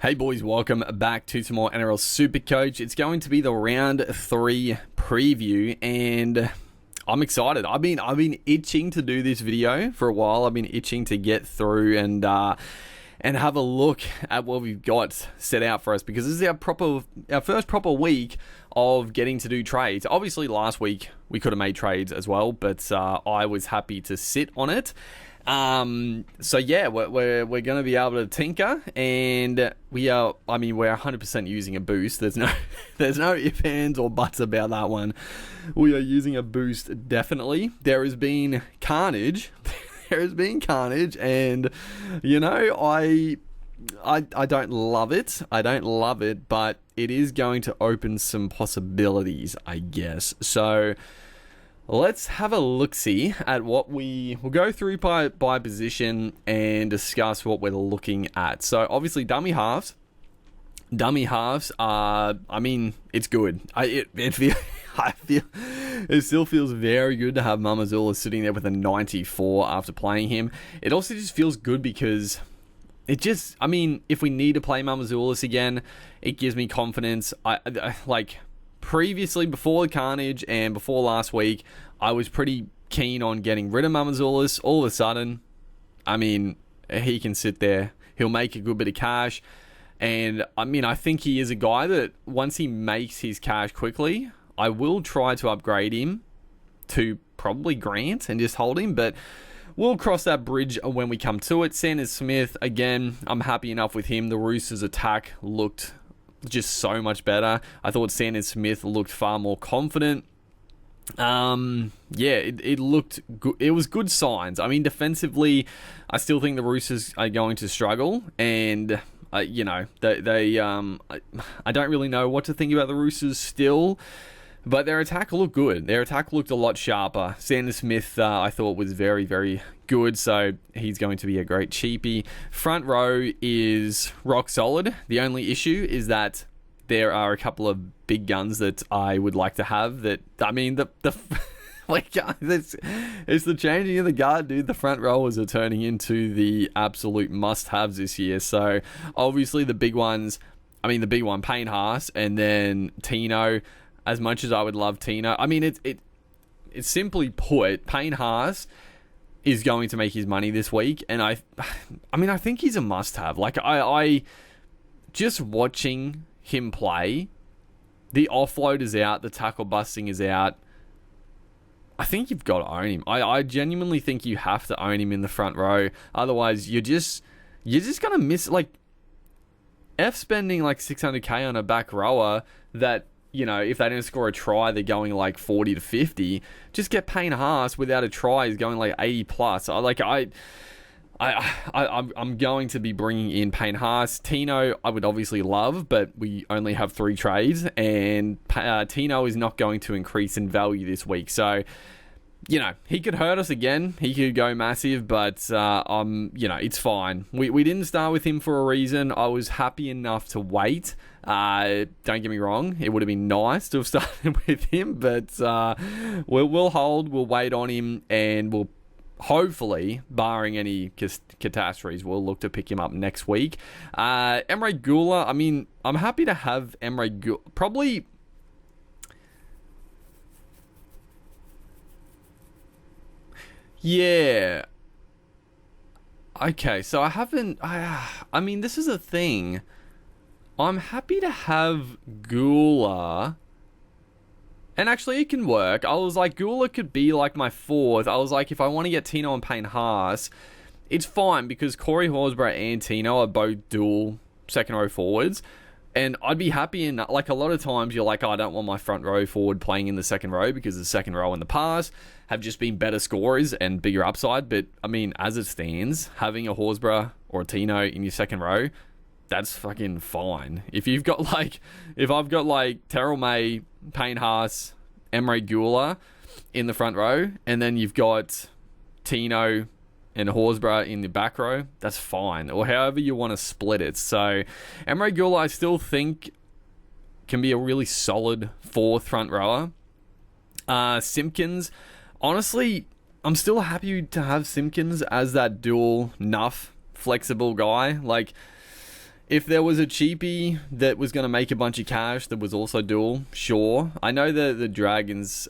Hey boys, welcome back to some more Nrl Supercoach. It's going to be the round 3 preview, and I'm excited. I've been itching to do this video for a while. I've been itching to get through and have a look at what we've got set out for us, because this is our first proper week of getting to do trades. Obviously, last week we could have made trades as well, but I was happy to sit on it. So yeah, we're going to be able to tinker, and we're 100% using a boost. There's no ifs, ands, or buts about that one. We are using a boost, definitely. There has been carnage. And you know, I don't love it. But it is going to open some possibilities, I guess. So let's have a look-see at what we'll go through by position and discuss what we're looking at. So obviously dummy halves are, it's good. It still feels very good to have Mamazula sitting there with a 94 after playing him. It also just feels good because if we need to play Mamazoulis again, it gives me confidence. Previously, before the carnage and before last week, I was pretty keen on getting rid of Mamazoulis. All of a sudden, he can sit there. He'll make a good bit of cash. And, I think he is a guy that once he makes his cash quickly, I will try to upgrade him to probably Grant and just hold him. But we'll cross that bridge when we come to it. Sanders Smith, again, I'm happy enough with him. The Roosters' attack looked just so much better. I thought Sanders Smith looked far more confident. It looked good. It was good signs. Defensively, I still think the Roosters are going to struggle, and I don't really know what to think about the Roosters still, but their attack looked good. Their attack looked a lot sharper. Sanders Smith, I thought, was very, very good, so he's going to be a great cheapie. Front row is rock solid. The only issue is that there are a couple of big guns that I would like to have. It's the changing of the guard, dude. The front rowers are turning into the absolute must-haves this year. So obviously the big ones, the big one, Payne Haas, and then Tino. As much as I would love Tino, it's simply put, Payne Haas is going to make his money this week, and I think he's a must-have. I just watching him play, the offload is out, the tackle busting is out. I think you've got to own him. I genuinely think you have to own him in the front row. Otherwise, you're just gonna miss, spending 600k on a back rower that, if they don't score a try, they're going 40 to 50. Just get Payne Haas without a try. He's going 80 plus. I'm going to be bringing in Payne Haas. Tino, I would obviously love, but we only have 3 trades, and Tino is not going to increase in value this week. So, he could hurt us again. He could go massive, but it's fine. We didn't start with him for a reason. I was happy enough to wait. Don't get me wrong, it would have been nice to have started with him, but we'll hold, we'll wait on him, and we'll hopefully, barring any catastrophes, we'll look to pick him up next week. Emre Gula, I'm happy to have Emre Gula. Probably, yeah. Okay, so this is a thing. I'm happy to have Gula, and actually it can work. I was like, Gula could be my 4th. I was like, if I want to get Tino and Payne Haas, it's fine, because Corey Horsburgh and Tino are both dual second row forwards, and I'd be happy in, a lot of times you're like, I don't want my front row forward playing in the second row, because the second row in the past have just been better scorers and bigger upside. But as it stands, having a Horsburgh or a Tino in your second row, that's fucking fine. If you've got if I've got Terrell May, Payne Haas, Emre Gula in the front row, and then you've got Tino and Horsburgh in the back row, that's fine. Or however you want to split it. So Emre Gula, I still think, can be a really solid 4th front rower. Simpkins, honestly, I'm still happy to have Simpkins as that dual nuff flexible guy. If there was a cheapie that was going to make a bunch of cash that was also dual, sure. I know the Dragons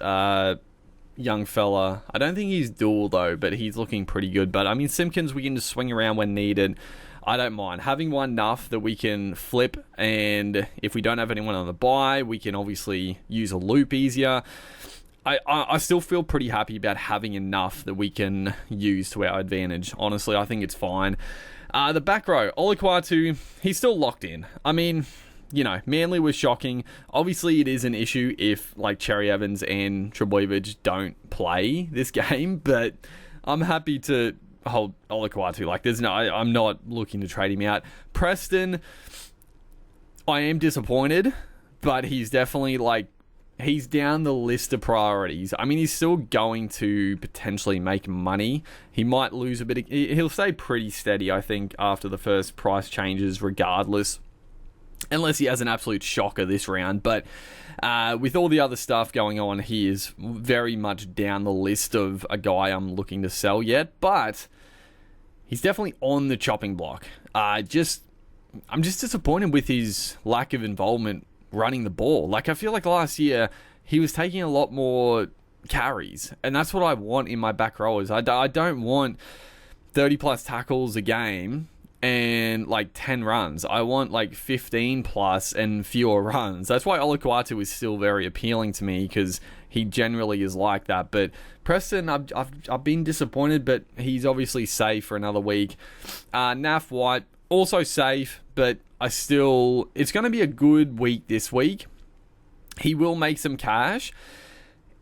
young fella, I don't think he's dual though, but he's looking pretty good. But I mean, Simpkins, we can just swing around when needed. I don't mind having one enough that we can flip, and if we don't have anyone on the buy, we can obviously use a loop easier. I still feel pretty happy about having enough that we can use to our advantage. Honestly, I think it's fine. The back row, Olukwatu, he's still locked in. I mean, you know, Manly was shocking. Obviously, it is an issue if, like, Cherry Evans and Trebojevic don't play this game, but I'm happy to hold Olukwatu. Like, I'm not looking to trade him out. Preston, I am disappointed, but he's definitely, like, he's down the list of priorities. I mean, he's still going to potentially make money. He might lose a bit. He'll stay pretty steady, I think, after the first price changes, regardless. Unless he has an absolute shocker this round. But with all the other stuff going on, he is very much down the list of a guy I'm looking to sell yet. But he's definitely on the chopping block. I'm just disappointed with his lack of involvement running the ball. Like, I feel like last year he was taking a lot more carries, and that's what I want in my back rowers. I don't want 30 plus tackles a game and like 10 runs. I want like 15 plus and fewer runs. That's why Olukwatu is still very appealing to me, because he generally is like that. But Preston, I've been disappointed, but he's obviously safe for another week. Naf White, also safe, but it's going to be a good week this week. He will make some cash,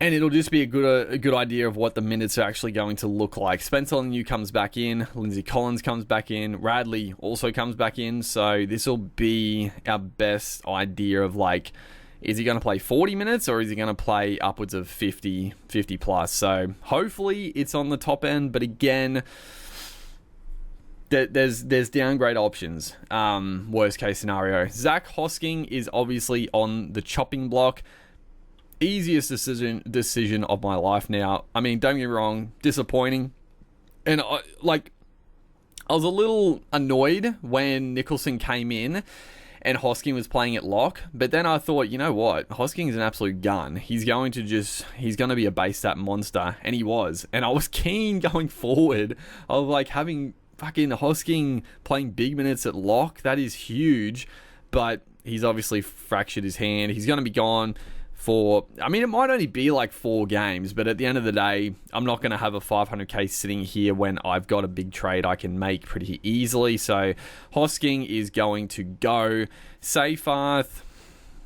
and it'll just be a good idea of what the minutes are actually going to look like. Spencer Leniu comes back in, Lindsay Collins comes back in, Radley also comes back in, so this will be our best idea of, like, is he going to play 40 minutes or is he going to play upwards of 50 plus? So hopefully it's on the top end, but again, there's downgrade options. Worst case scenario, Zach Hosking is obviously on the chopping block. Easiest decision of my life now. I mean, don't get me wrong, disappointing, and I was a little annoyed when Nicholson came in and Hosking was playing at lock, but then I thought, you know what, Hosking is an absolute gun. He's going to be a base stat monster, and he was, and I was keen going forward of, like, having fucking Hosking playing big minutes at lock. That is huge, but he's obviously fractured his hand. He's going to be gone for, I mean, it might only be like 4 games, but at the end of the day, I'm not going to have a 500k sitting here when I've got a big trade I can make pretty easily. So Hosking is going to go. Seyfarth,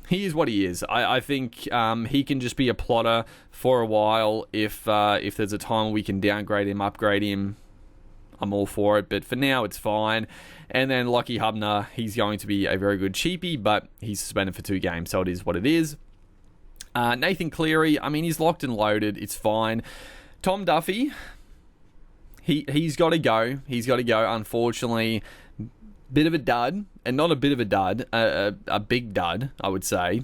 he is what he is. I think he can just be a plotter for a while. If there's a time we can downgrade him, upgrade him, I'm all for it, but for now it's fine. And then Lockie Hubner, he's going to be a very good cheapie, but he's suspended for 2 games, so it is what it is. Nathan Cleary, I mean, he's locked and loaded, it's fine. Tom Duffy, he's got to go. He's got to go, unfortunately. Bit of a dud, and not a bit of a dud, a big dud, I would say.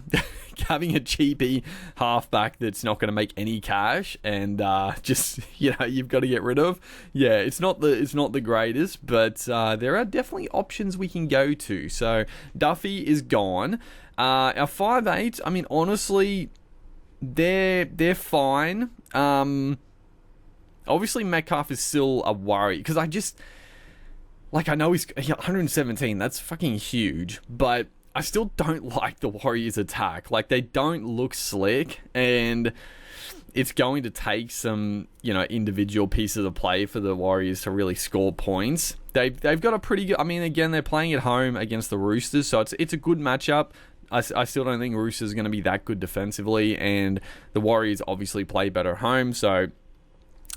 Having a cheapie halfback that's not going to make any cash, and just, you know, you've got to get rid of. Yeah, it's not the greatest, but there are definitely options we can go to. So Duffy is gone. Our 5'8", I mean, honestly, they're fine. Obviously Metcalf is still a worry, because I know he's 117, that's fucking huge, but I still don't like the Warriors' attack. Like, they don't look slick, and it's going to take some, you know, individual pieces of play for the Warriors to really score points. They've got a pretty good, I mean, again, they're playing at home against the Roosters, so it's a good matchup. I still don't think Roosters are going to be that good defensively, and the Warriors obviously play better at home, so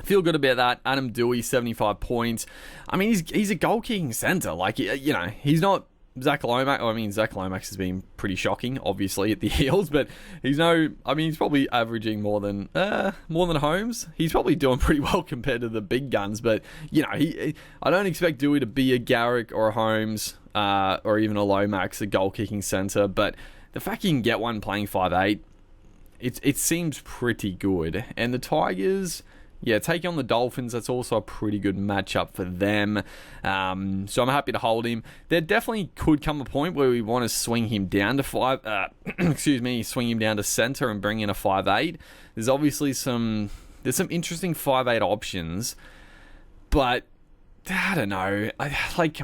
feel good about that. Adam Dewey, 75 points. I mean, he's a goal-kicking centre. Like, you know, he's not Zach Lomax. I mean, Zach Lomax has been pretty shocking, obviously, at the Eels, but he's probably averaging more than Holmes. He's probably doing pretty well compared to the big guns, but, you know, I don't expect Dewey to be a Garrick or a Holmes, or even a Lomax, a goal-kicking centre, but the fact you can get one playing 5'8", it seems pretty good. And the Tigers, yeah, taking on the Dolphins, that's also a pretty good matchup for them. So I'm happy to hold him. There definitely could come a point where we want to swing him down to swing him down to center and bring in a 5'8". There's obviously some interesting 5'8" options, but I don't know. Like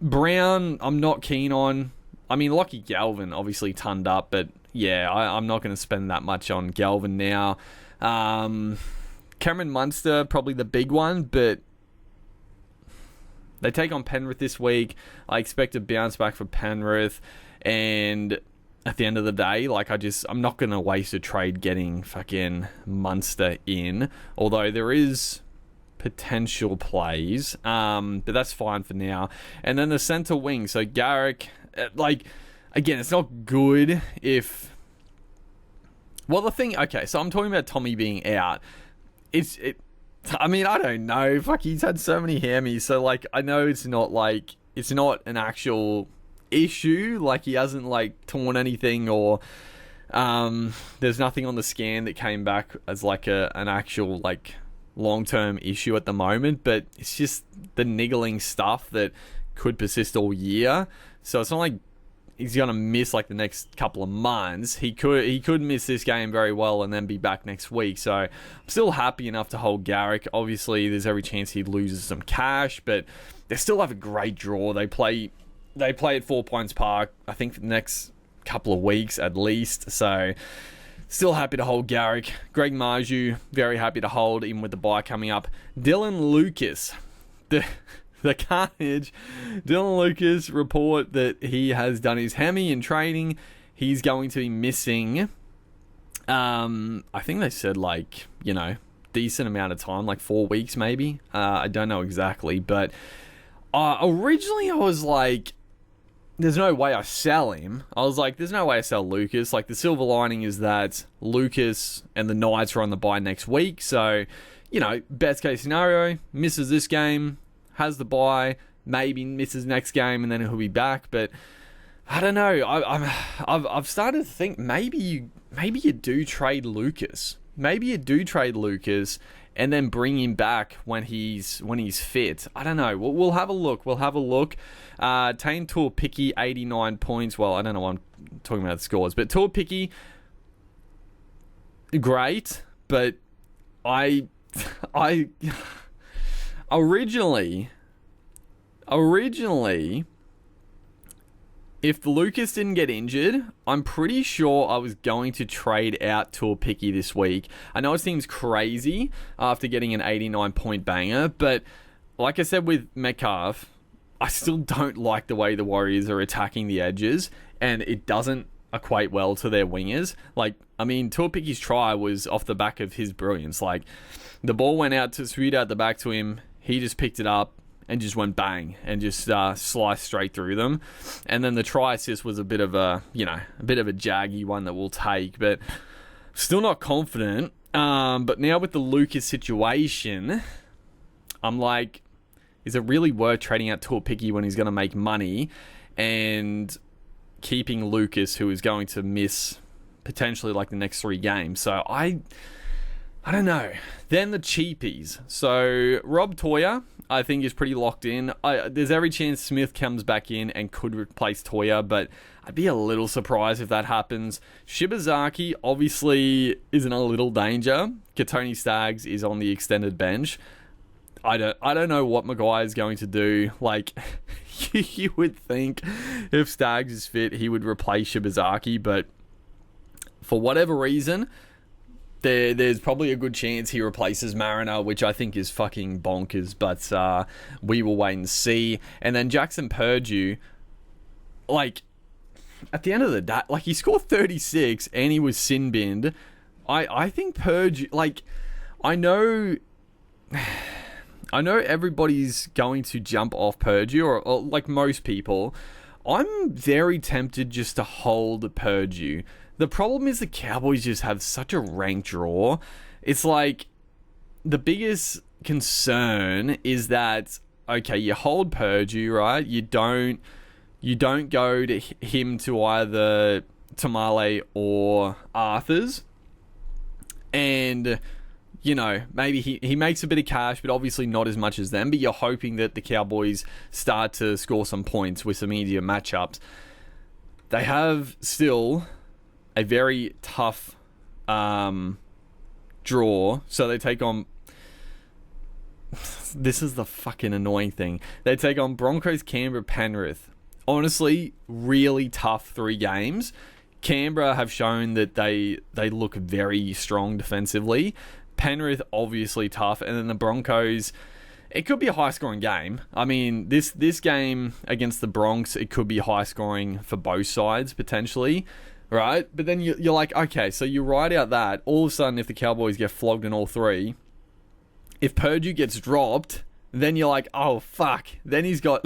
Brown, I'm not keen on. I mean, Lockie Galvin obviously tonned up, but yeah, I'm not going to spend that much on Galvin now. Cameron Munster, probably the big one, but they take on Penrith this week. I expect a bounce back for Penrith, and at the end of the day, like I'm not going to waste a trade getting fucking Munster in, although there is potential plays, but that's fine for now. And then the centre wing, so Garrick, like, again, it's not good if... Well, the thing... Okay, so I'm talking about Tommy being out. I mean, I don't know. Fuck, he's had so many hammies, so, like, I know it's not an actual issue. Like, he hasn't, like, torn anything, or there's nothing on the scan that came back as, like, an actual, like, long-term issue at the moment, but it's just the niggling stuff that could persist all year. So it's not like he's gonna miss like the next couple of months. He could miss this game very well and then be back next week. So I'm still happy enough to hold Garrick. Obviously, there's every chance he loses some cash, but they still have a great draw. They play at 4 Points Park, I think, for the next couple of weeks at least. So still happy to hold Garrick. Greg Marju, very happy to hold, even with the bye coming up. Dylan Lucas, the carnage. Dylan Lucas report that he has done his hemi in training. He's going to be missing, I think they said, like, you know, decent amount of time, like 4 weeks maybe. I don't know exactly, but originally I was like, there's no way I sell him. I was like, there's no way I sell Lucas. Like, the silver lining is that Lucas and the Knights are on the bye next week. So, you know, best case scenario, misses this game, has the bye, maybe misses next game, and then he'll be back. But I don't know. I've started to think maybe you do trade Lucas. Maybe you do trade Lucas and then bring him back when he's fit. I don't know. We'll have a look. Tane Tuapiki, 89 points. Well, I don't know why I'm talking about the scores, but Tuapiki, great. But I originally, if the Lucas didn't get injured, I'm pretty sure I was going to trade out Tuapiki this week. I know it seems crazy after getting an 89-point banger, but like I said with Metcalf, I still don't like the way the Warriors are attacking the edges, and it doesn't equate well to their wingers. Like, I mean, Tuapiki's try was off the back of his brilliance. Like, the ball went out to Sweet out the back to him. He just picked it up and just went bang and just sliced straight through them. And then the try assist was a bit of a jaggy one that we'll take, but still not confident. But now with the Lucas situation, I'm like, is it really worth trading out Tuapiki when he's going to make money and keeping Lucas, who is going to miss potentially like the next 3 games? So I don't know. Then the cheapies. So Rob Toya, I think, is pretty locked in. There's every chance Smith comes back in and could replace Toya, but I'd be a little surprised if that happens. Shibazaki obviously is in a little danger. Katoni Staggs is on the extended bench. I don't know what Maguire's going to do. Like, you would think if Staggs is fit, he would replace Shibazaki, but for whatever reason, there's probably a good chance he replaces Mariner, which I think is fucking bonkers, but we will wait and see. And then Jackson Purdue, like, at the end of the day, like, he scored 36 and he was sin-binned. I think Purdue, like, I know everybody's going to jump off Purdue, or like most people. I'm very tempted just to hold Purdue. The problem is the Cowboys just have such a ranked draw. It's like, the biggest concern is that, okay, you hold Purdue, right? You don't go to him to either Tamale or Arthur's. And you know, maybe he makes a bit of cash, but obviously not as much as them. But you're hoping that the Cowboys start to score some points with some easier matchups. They have still a very tough draw. So they take on... This is the fucking annoying thing. They take on Broncos, Canberra, Penrith. Honestly, really tough 3 games. Canberra have shown that they look very strong defensively. Penrith, obviously tough. And then the Broncos, it could be a high-scoring game. I mean, this game against the Bronx, it could be high-scoring for both sides, potentially. Right? But then you're like, okay, so you ride out that. All of a sudden, if the Cowboys get flogged in all 3... If Purdue gets dropped, then you're like, oh, fuck. Then he's got...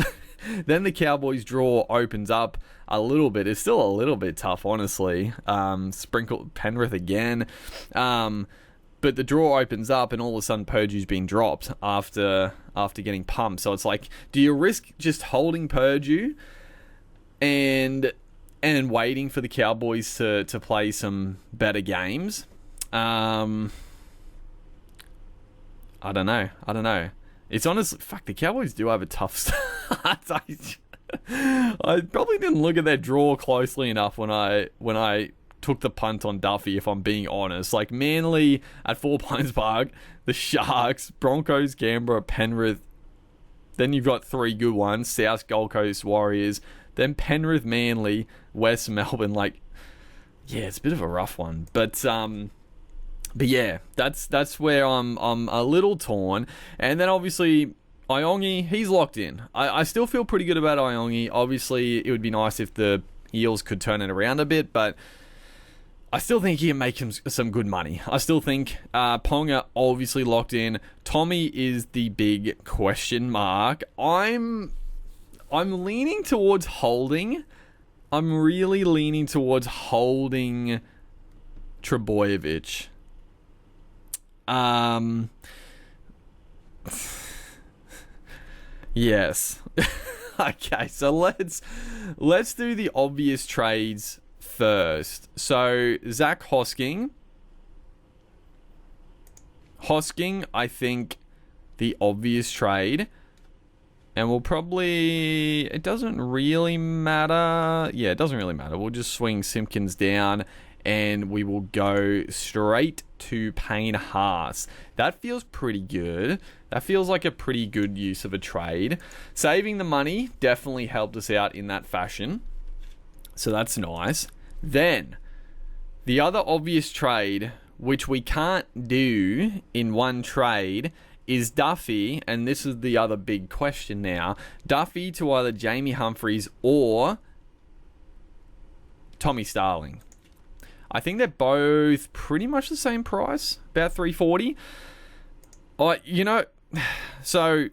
then the Cowboys draw opens up a little bit. It's still a little bit tough, honestly. Sprinkle Penrith again. But the draw opens up and all of a sudden Purdue's been dropped after getting pumped. So it's like, do you risk just holding Purdue and waiting for the Cowboys to play some better games? I don't know. It's honestly... Fuck, the Cowboys do have a tough start. I probably didn't look at their draw closely enough when I took the punt on Duffy, if I'm being honest. Like, Manly at 4 Pines Park, the Sharks, Broncos, Canberra, Penrith. Then you've got 3 good ones. South Gold Coast Warriors. Then Penrith, Manly, West Melbourne. Like, yeah, it's a bit of a rough one. But yeah, that's where I'm a little torn. And then obviously Iongi, he's locked in. I still feel pretty good about Iongi. Obviously, it would be nice if the Eels could turn it around a bit, but I still think he can make him some good money. I still think Ponga obviously locked in. Tommy is the big question mark. I'm leaning towards holding. I'm really leaning towards holding Trebojevic. Yes. Okay, so let's do the obvious trades first. So Zach Hosking, I think the obvious trade, and we'll probably... It doesn't really matter. Yeah, it doesn't really matter. We'll just swing Simpkins down, and we will go straight to Payne Haas. That feels pretty good. That feels like a pretty good use of a trade. Saving the money definitely helped us out in that fashion. So that's nice. Then, the other obvious trade, which we can't do in one trade, is Duffy, and this is the other big question now, Duffy to either Jamie Humphries or Tommy Starling. I think they're both pretty much the same price, about $340. So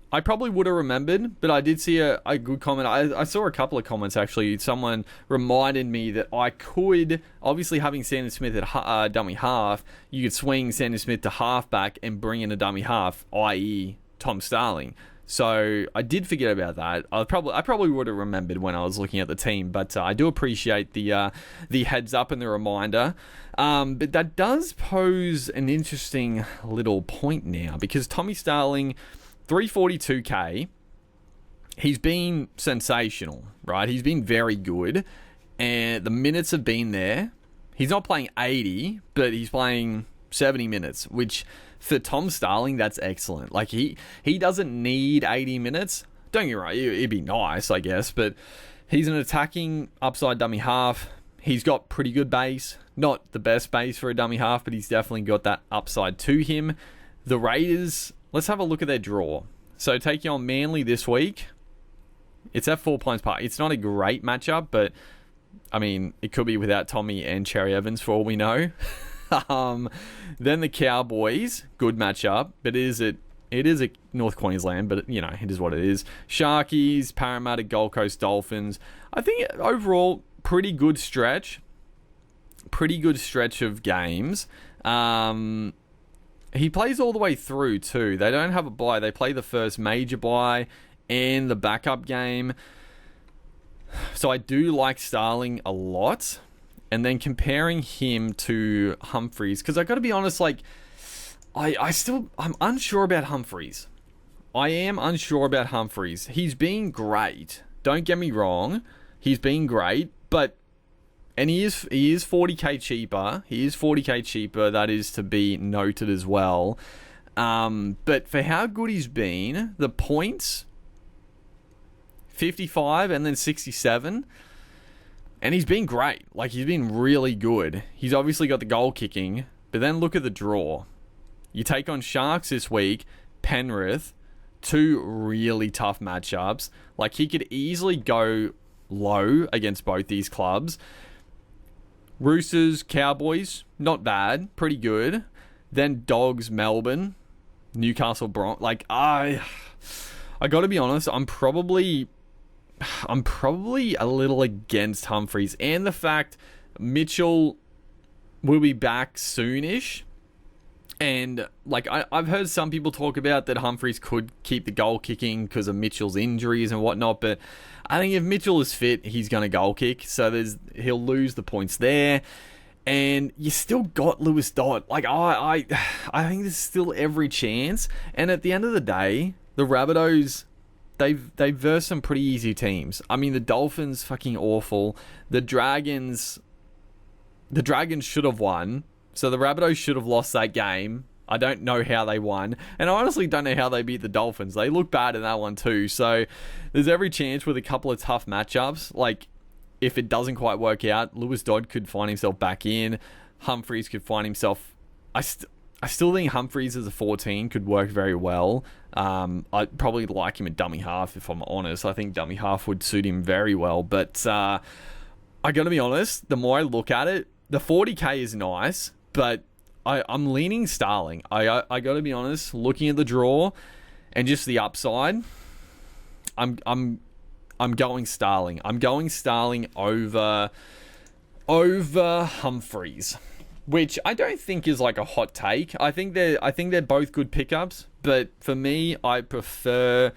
I probably would have remembered, but I did see a good comment. I saw a couple of comments, actually. Someone reminded me that I could, obviously having Sandon Smith at dummy half, you could swing Sandon Smith to halfback and bring in a dummy half, i.e. Tom Starling. So I did forget about that. I probably would have remembered when I was looking at the team, but I do appreciate the heads up and the reminder. But that does pose an interesting little point now, because Tommy Starling, 342k, he's been sensational, right? He's been very good, and the minutes have been there. He's not playing 80, but he's playing 70 minutes, which for Tom Starling, that's excellent. Like, he doesn't need 80 minutes. Don't get me wrong, it'd be nice, I guess, but he's an attacking upside dummy half. He's got pretty good base. Not the best base for a dummy half, but he's definitely got that upside to him. The Raiders, let's have a look at their draw. So taking on Manly this week, it's at 4 Pines Park. It's not a great matchup, but I mean, it could be without Tommy and Cherry Evans for all we know. Then the Cowboys, good matchup, but it is at North Queensland, but you know, it is what it is. Sharkies, Parramatta, Gold Coast Dolphins. I think overall, pretty good stretch of games. He plays all the way through too. They don't have a bye. They play the first major bye and the backup game. So I do like Starling a lot. And then comparing him to Humphries, because I got to be honest, like, I'm unsure about Humphries. I am unsure about Humphries. He's been great. Don't get me wrong. He's been great, and he is 40k cheaper. He is 40k cheaper. That is to be noted as well. But for how good he's been, the points 55 and then 67, and he's been great. Like, he's been really good. He's obviously got the goal kicking, but then look at the draw. You take on Sharks this week, Penrith, two really tough matchups. Like, he could easily go low against both these clubs. Roosters, Cowboys, not bad, pretty good. Then Dogs, Melbourne, Newcastle, Like, I gotta be honest, I'm probably a little against Humphries, and the fact Mitchell will be back soonish. And, like, I've heard some people talk about that Humphries could keep the goal kicking because of Mitchell's injuries and whatnot, but I think if Mitchell is fit, he's going to goal kick, so he'll lose the points there. And you still got Lewis Dott. Like, I think there's still every chance. And at the end of the day, the Rabbitohs, they've versed some pretty easy teams. I mean, the Dolphins, fucking awful. The Dragons should have won. So the Rabbitohs should have lost that game. I don't know how they won. And I honestly don't know how they beat the Dolphins. They look bad in that one too. So there's every chance with a couple of tough matchups. Like, if it doesn't quite work out, Lewis Dodd could find himself back in. Humphries could find himself... I still think Humphries as a 14 could work very well. I'd probably like him at dummy half, if I'm honest. I think dummy half would suit him very well. But I got to be honest, the more I look at it, the 40k is nice, but I'm leaning Starling. I got to be honest, looking at the draw and just the upside, I'm going Starling. I'm going Starling over Humphries, which I don't think is like a hot take. I think they're both good pickups, but for me, I prefer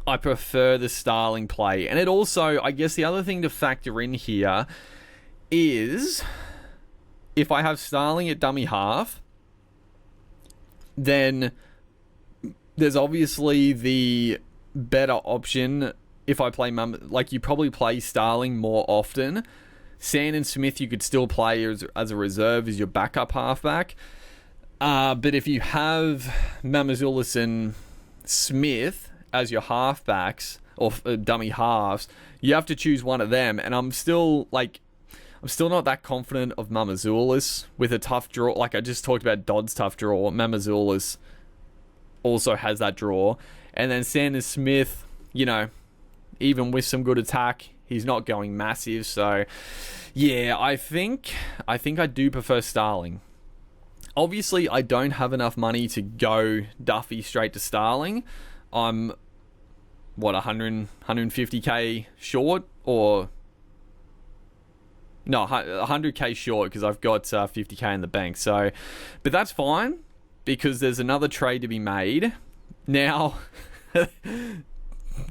the Starling play. And it also, I guess the other thing to factor in here is, if I have Starling at dummy half, then there's obviously the better option if I play like, you probably play Starling more often. Sand and Smith you could still play as a reserve as your backup halfback. But if you have Mamazoulis and Smith as your halfbacks or dummy halves, you have to choose one of them. And I'm still not that confident of Mamazoulis with a tough draw. Like, I just talked about Dodd's tough draw. Mamazoulis also has that draw. And then Sanders Smith, even with some good attack, he's not going massive. So, yeah, I think I do prefer Starling. Obviously, I don't have enough money to go Duffy straight to Starling. I'm, 150k short, or... No, 100k short, because I've got 50k in the bank. So, but that's fine, because there's another trade to be made. Now,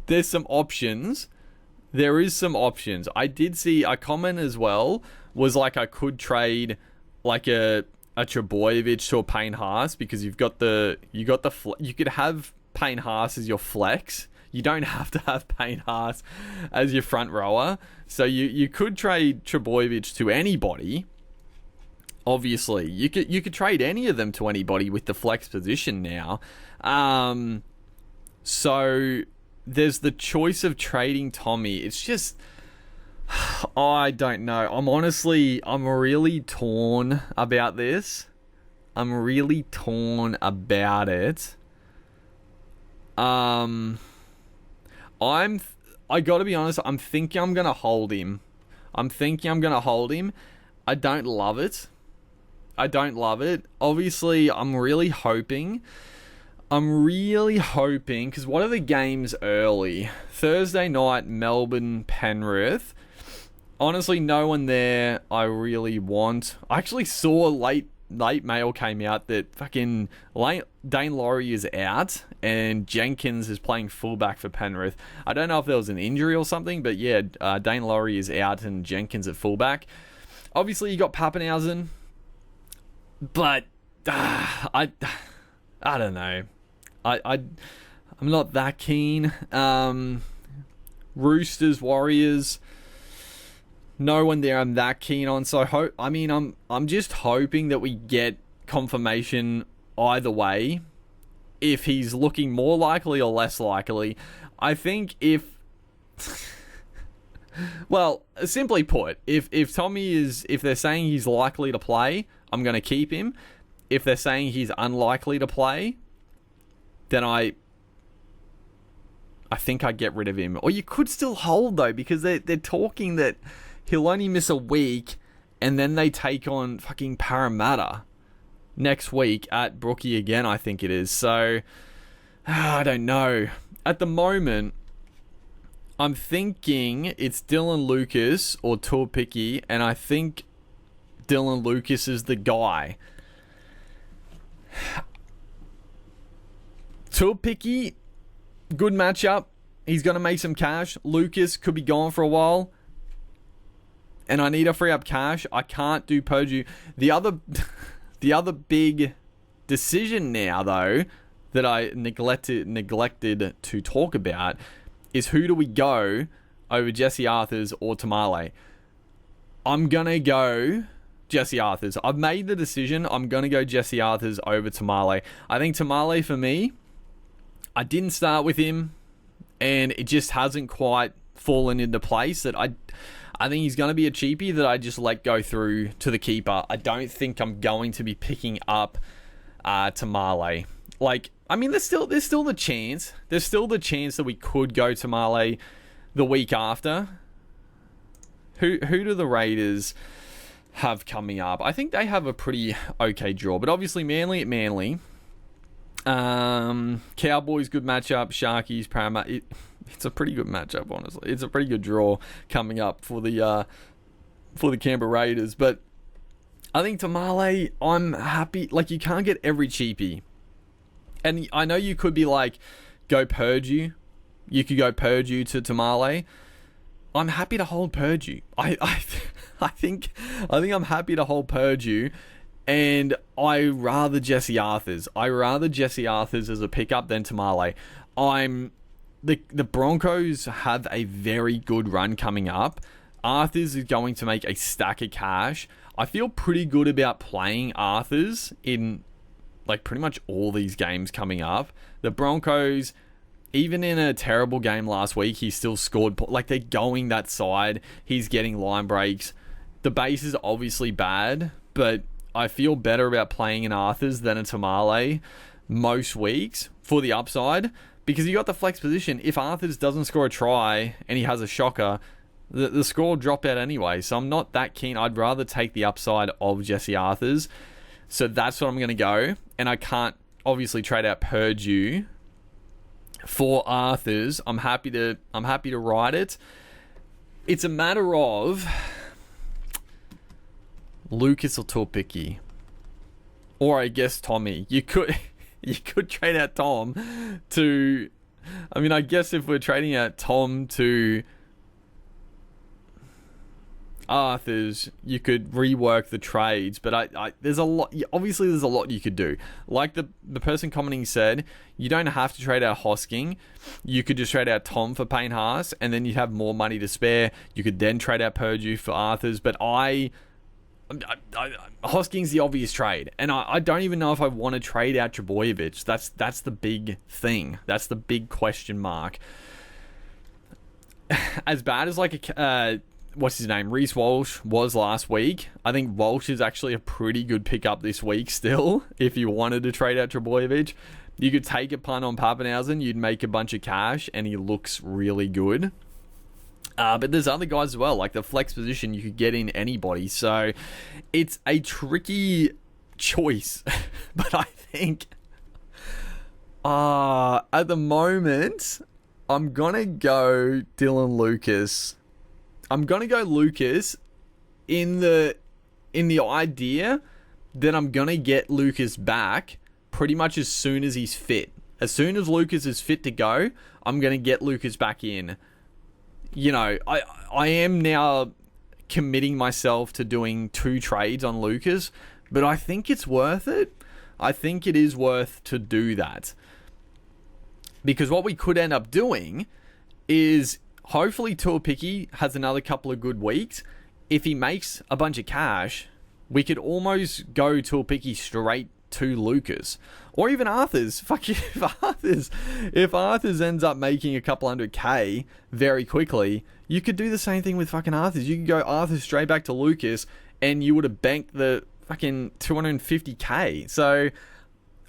there's some options. There is some options. I did see a comment as well, was like I could trade like a Trebojevic to a Payne Haas, because you could have Payne Haas as your flex. You don't have to have Payne Haas as your front rower. So you could trade Trebojevic to anybody. Obviously, you could trade any of them to anybody with the flex position now. So there's the choice of trading Tommy. It's just, I don't know. I'm really torn about this. I'm really torn about it. I gotta be honest, I'm thinking I'm gonna hold him. I don't love it. Obviously, I'm really hoping, because what are the games early? Thursday night, Melbourne, Penrith. Honestly, no one there I really want. I actually saw late mail came out that fucking Dane Laurie is out and Jenkins is playing fullback for Penrith. I don't know if there was an injury or something, but yeah, Dane Laurie is out and Jenkins at fullback. Obviously, you got Pappenhausen, but I don't know. I'm not that keen. Roosters, Warriors, no one there I'm that keen on. So I'm just hoping that we get confirmation either way. If he's looking more likely or less likely. I think if well, simply put, if they're saying he's likely to play, I'm going to keep him. If they're saying he's unlikely to play, then I think I get rid of him. Or you could still hold, though, because they're talking that he'll only miss a week, and then they take on fucking Parramatta next week at Brookie again, I think it is. So, I don't know. At the moment, I'm thinking it's Dylan Lucas or Tuapiki, and I think Dylan Lucas is the guy. Tuapiki, good matchup. He's going to make some cash. Lucas could be gone for a while, and I need to free up cash. I can't do Purdue. The other big decision now, though, that I neglected to talk about is who do we go over Jesse Arthurs or Tamale? I'm going to go Jesse Arthurs. I've made the decision. I'm going to go Jesse Arthurs over Tamale. I think Tamale, for me, I didn't start with him, and it just hasn't quite fallen into place. That I think he's going to be a cheapie that I just let go through to the keeper. I don't think I'm going to be picking up Tamale. Like, I mean, there's still the chance. There's still the chance that we could go Tamale the week after. Who do the Raiders have coming up? I think they have a pretty okay draw, but obviously Manly at Manly. Cowboys, good matchup. Sharkies, Parramatta. It's a pretty good matchup, honestly. It's a pretty good draw coming up for the Canberra Raiders. But I think Tamale, I'm happy. Like, you can't get every cheapie. And I know you could be like, go Purdue. You could go Purdue to Tamale. I'm happy to hold Purdue. I think I'm happy to hold Purdue. And I rather Jesse Arthurs. I rather Jesse Arthurs as a pickup than Tamale. The Broncos have a very good run coming up. Arthurs is going to make a stack of cash. I feel pretty good about playing Arthurs in like pretty much all these games coming up. The Broncos, even in a terrible game last week, he still scored. Like, they're going that side. He's getting line breaks. The base is obviously bad, but I feel better about playing an Arthurs than a Tamale most weeks for the upside, because you got the flex position. If Arthurs doesn't score a try and he has a shocker, the score will drop out anyway. So I'm not that keen. I'd rather take the upside of Jesse Arthurs. So that's what I'm going to go. And I can't obviously trade out Purdue for Arthurs. I'm happy to ride it. It's a matter of Lucas or Tuapiki, or I guess Tommy. You could trade out Tom to. I mean, I guess if we're trading out Tom to Arthurs, you could rework the trades, but there's a lot. Obviously, there's a lot you could do. Like the person commenting said, you don't have to trade out Hosking. You could just trade out Tom for Payne Haas, and then you'd have more money to spare. You could then trade out Purdue for Arthurs, but Hosking's the obvious trade, and I don't even know if I want to trade out Trbojevic. That's the big thing. That's the big question mark. As bad as like what's his name, Reece Walsh was last week, I think Walsh is actually a pretty good pickup this week still. If you wanted to trade out Trbojevic, you could take a punt on Pappenhausen, you'd make a bunch of cash, and he looks really good. But there's other guys as well, like the flex position, you could get in anybody. So it's a tricky choice. But I think at the moment, I'm going to go Dylan Lucas. I'm going to go Lucas in the idea that I'm going to get Lucas back pretty much as soon as he's fit. As soon as Lucas is fit to go, I'm going to get Lucas back in. You know, I am now committing myself to doing 2 trades on Lucas, but I think it's worth it. I think it is worth to do that. Because what we could end up doing is hopefully Tuapiki has another couple of good weeks. If he makes a bunch of cash, we could almost go Tuapiki straight to Lucas. Or even Arthur's. Fuck you, if Arthur's ends up making a couple 100k very quickly, you could do the same thing with fucking Arthur's. You could go Arthur straight back to Lucas, and you would have banked the fucking 250k. So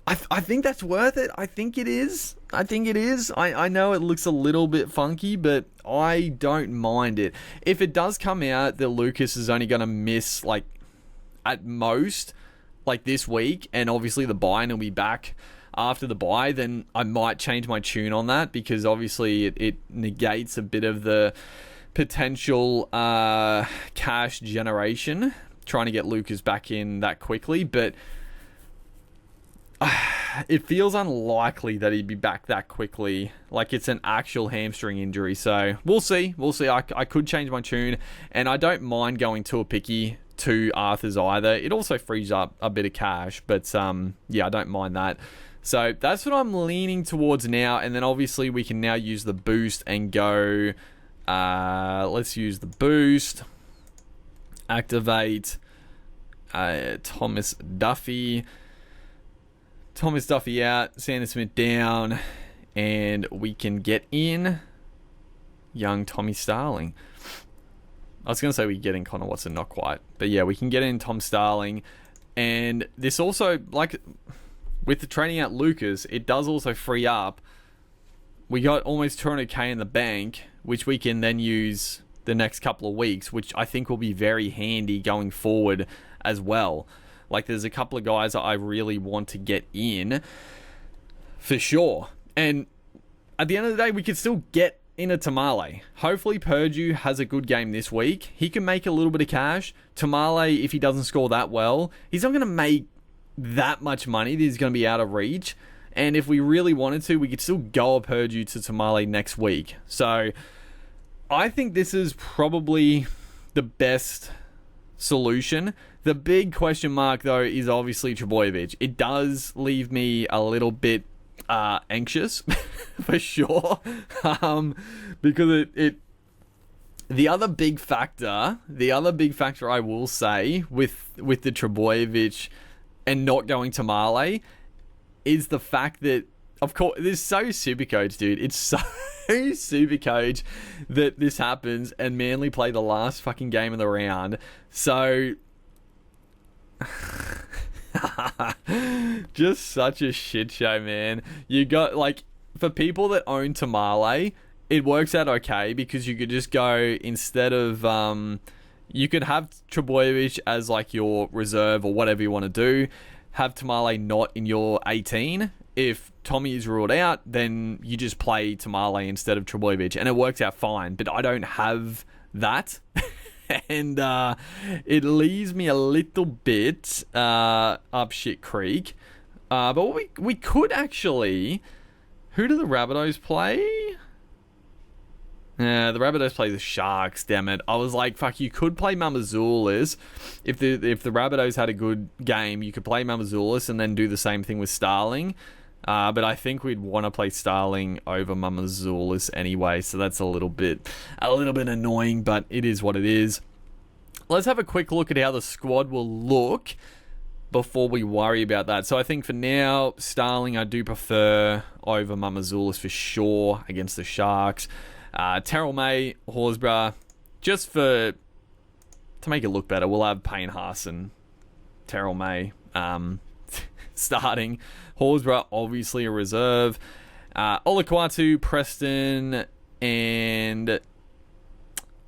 I think that's worth it. I think it is. I know it looks a little bit funky, but I don't mind it. If it does come out that Lucas is only going to miss, like, at most, like this week, and obviously the buy and he'll be back after the buy, then I might change my tune on that, because obviously it negates a bit of the potential cash generation, trying to get Lucas back in that quickly. But it feels unlikely that he'd be back that quickly. Like, it's an actual hamstring injury. So we'll see. I could change my tune, and I don't mind going Tuapiki to Arthur's either. It also frees up a bit of cash, but yeah, I don't mind that. So that's what I'm leaning towards now. And then obviously we can now use the boost and go, let's use the boost, activate Thomas Duffy out, Sanders Smith down, and we can get in young Tommy Starling. I was going to say we can get in Connor Watson, not quite. But yeah, we can get in Tom Starling. And this also, like, with the trading out Lucas, it does also free up. We got almost 200k in the bank, which we can then use the next couple of weeks, which I think will be very handy going forward as well. Like, there's a couple of guys that I really want to get in for sure. And at the end of the day, we could still get in a Tamale. Hopefully Purdue has a good game this week. He can make a little bit of cash. Tamale, if he doesn't score that well, he's not going to make that much money that he's going to be out of reach. And if we really wanted to, we could still go a Purdue to Tamale next week. So I think this is probably the best solution. The big question mark, though, is obviously Trebojevic. It does leave me a little bit anxious for sure, because the other big factor I will say with the Trebojevic and not going to Male is the fact that, of course, this is so Supercoach, dude. It's so Supercoach that this happens, and Manly play the last fucking game of the round. So just such a shit show, man. You got, like, for people that own Tamale, it works out okay, because you could just go, instead of you could have Trebojevic as like your reserve or whatever you want to do, have Tamale not in your 18. If Tommy is ruled out, then you just play Tamale instead of Trebojevic, and it works out fine. But I don't have that. And it leaves me a little bit up shit creek. But we could actually... Who do the Rabbitohs play? The Rabbitohs play the Sharks, damn it. I was like, fuck, you could play Mamazoulis. If the Rabbitohs had a good game, you could play Mamazoulis and then do the same thing with Starling. But I think we'd want to play Starling over Mamazoulis anyway, so that's a little bit annoying, but it is what it is. Let's have a quick look at how the squad will look before we worry about that. So I think for now, Starling I do prefer over Mamazoulis for sure against the Sharks. Terrell May, Horsburgh, just to make it look better, we'll have Payne Haas and Terrell May starting. Horsburgh, obviously a reserve. Olakwatu, Preston, and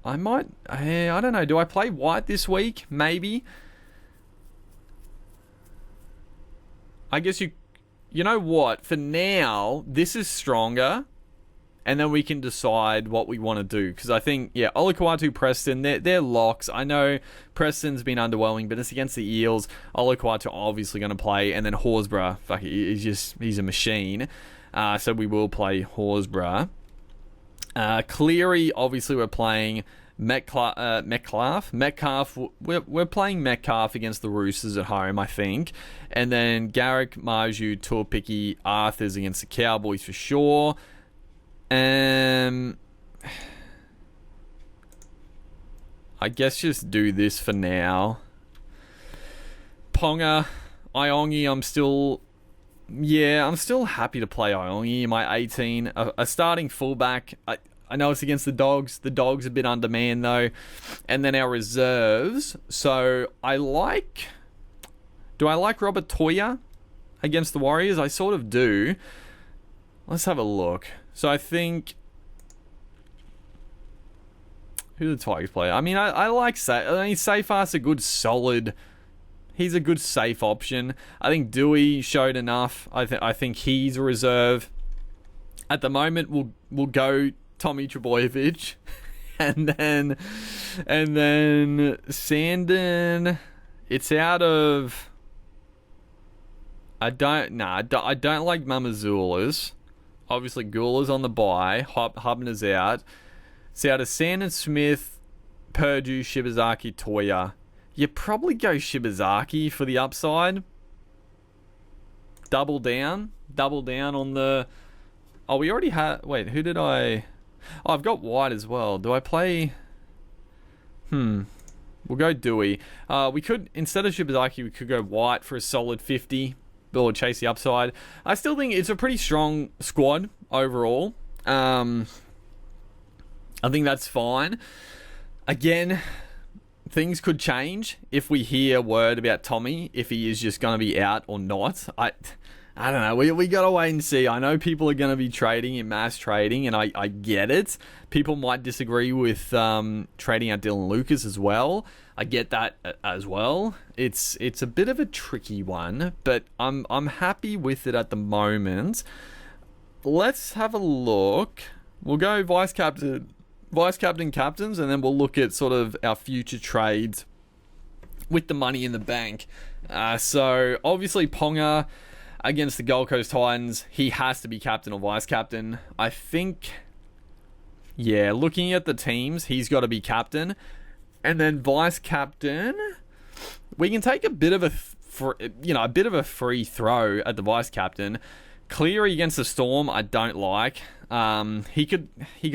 I don't know, do I play White this week? Maybe. I guess you know what? For now, this is stronger, and then we can decide what we want to do. Because I think, yeah, Olakwatu, Preston, they're locks. I know Preston's been underwhelming, but it's against the Eels. Olakwatu obviously going to play, and then Horsburgh, fuck, he's a machine. So we will play Horsburgh. Cleary, obviously we're playing. Metcalf. We're playing Metcalf against the Roosters at home, I think. And then Garrick, Marju, Tuapiki, Arthurs against the Cowboys for sure. I guess just do this for now. Ponga, Iongi, I'm still happy to play Iongi in my 18. A starting fullback. I know it's against the Dogs. The Dogs a bit undermanned though. And then our reserves. So do I like Robert Toya against the Warriors? I sort of do. Let's have a look. So I think, who do the Tigers play? I mean, I like Seyfarth's a good solid. He's a good safe option. I think Dewey showed enough. I think he's a reserve. At the moment, we'll go Tommy Trbojevic, and then Sandon. It's out of. I don't like Mamazula's. Obviously, Gula's on the bye. Hubner's out. It's out of Sandon, Smith, Purdue, Shibazaki, Toya. You probably go Shibazaki for the upside. Double down on the. Oh, we already had. Wait, who did I? Oh, I've got White as well. Do I play? We'll go Dewey. We could, instead of Shibazaki, we could go White for a solid 50. Or chase the upside. I still think it's a pretty strong squad overall. I think that's fine. Again, things could change if we hear word about Tommy, if he is just going to be out or not. I don't know. We got to wait and see. I know people are going to be trading in mass trading, and I get it. People might disagree with trading out Dylan Lucas as well. I get that as well. It's a bit of a tricky one, but I'm happy with it at the moment. Let's have a look. We'll go vice captain, captains, and then we'll look at sort of our future trades with the money in the bank. So obviously Ponga against the Gold Coast Titans, he has to be captain or vice captain. I think, yeah, looking at the teams, he's got to be captain. And then vice captain, we can take a bit of a free throw at the vice captain. Cleary against the Storm, I don't like. He could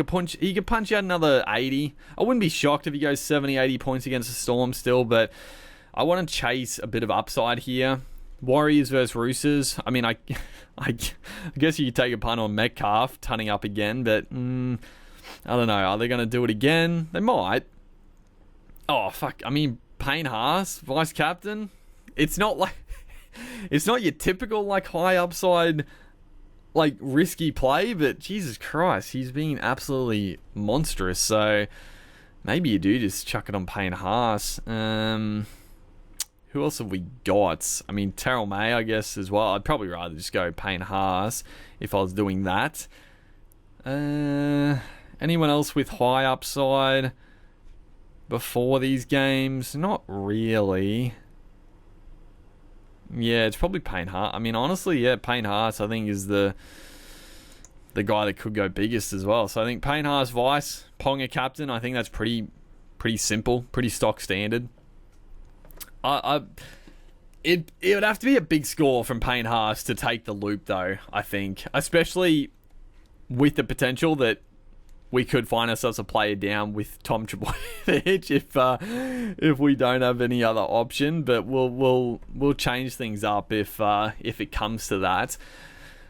punch out another 80. I wouldn't be shocked if he goes 70, 80 points against the Storm still, but I want to chase a bit of upside here. Warriors versus Roosters. I mean, I guess you could take a punt on Metcalf tunning up again, but I don't know. Are they going to do it again? They might. Oh, fuck. I mean, Payne Haas, vice captain. It's not your typical, like, high upside, like, risky play, but Jesus Christ, he's been absolutely monstrous. So maybe you do just chuck it on Payne Haas. Who else have we got? I mean, Terrell May, I guess, as well. I'd probably rather just go Payne Haas if I was doing that. Anyone else with high upside before these games? Not really. Yeah, it's probably Payne Haas. I mean, honestly, yeah, Payne Haas, I think, is the guy that could go biggest as well. So I think Payne Haas vice, Ponga captain. I think that's pretty simple, pretty stock standard. It would have to be a big score from Payne Haas to take the loop, though, I think. Especially with the potential that we could find ourselves a player down with Tom Trbojevic if we don't have any other option. But we'll change things up if it comes to that.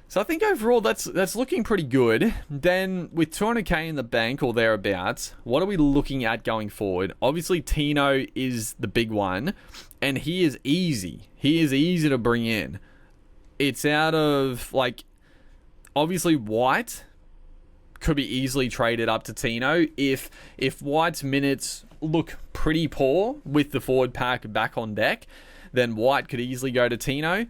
So I think overall that's looking pretty good. Then with 200k in the bank or thereabouts, what are we looking at going forward? Obviously Tino is the big one, and he is easy. He is easy to bring in. It's out of, like, obviously White could be easily traded up to Tino if White's minutes look pretty poor with the forward pack back on deck, then White could easily go to Tino.